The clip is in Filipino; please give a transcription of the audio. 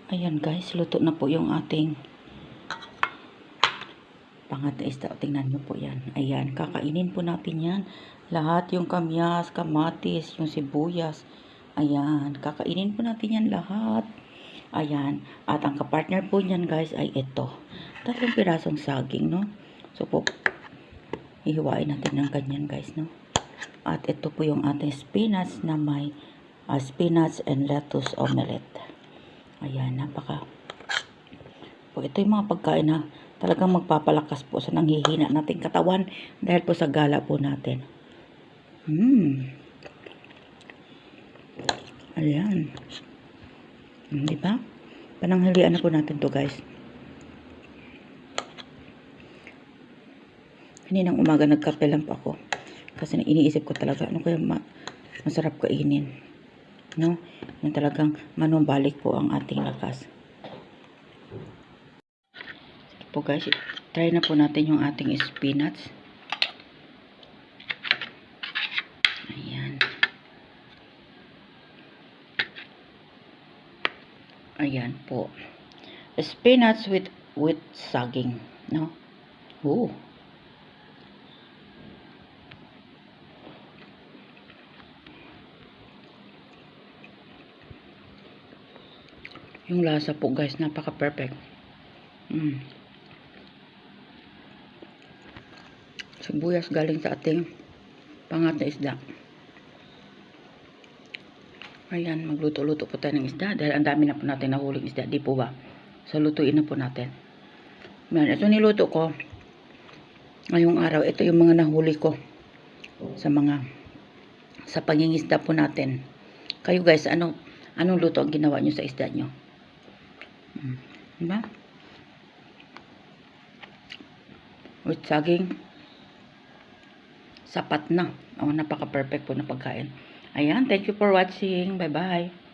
Ayan guys, luto na po yung ating pangat na isda. Tingnan nyo po yan. Ayan, kakainin po natin yan. Lahat yung kamyas, kamatis, yung sibuyas. Ayan, kakainin po natin yan lahat. Ayan, at ang kapartner po niyan guys ay ito. 3 pirasong saging, no? So po, ihiwain natin ng ganyan guys, no? At ito po yung ating spinach na may spinach and lettuce omelette. Ayan, napaka po. Ito yung mga pagkain na talagang magpapalakas po sa nanghihina nating katawan dahil po sa gala po natin. Ayan. Diba? Pananghalian na po natin to guys. Kaninang umaga nagkape lang po ako. Kasi iniisip ko talaga ano kaya masarap kainin. No? Yung talagang manumbalik po ang ating lakas. Sige po guys, try na po natin yung ating spinach. Ayan. Ayan po. Spinach with saging, no? Oh. Yung lasa po guys, napaka-perfect. Sibuyas galing sa ating pangat na isda. Ayan, magluto-luto po tayo ng isda dahil ang dami na po natin nahuling isda, di po ba? So, lutuin na po natin. Ayan, ito niluto ko ngayong araw. Ito yung mga nahuli ko sa pangingisda po natin. Kayo guys, anong luto ang ginawa nyo sa isda nyo? Diba? With saging, sapat na. Napaka-perfect po na pagkain. Ayan, thank you for watching. Bye-bye.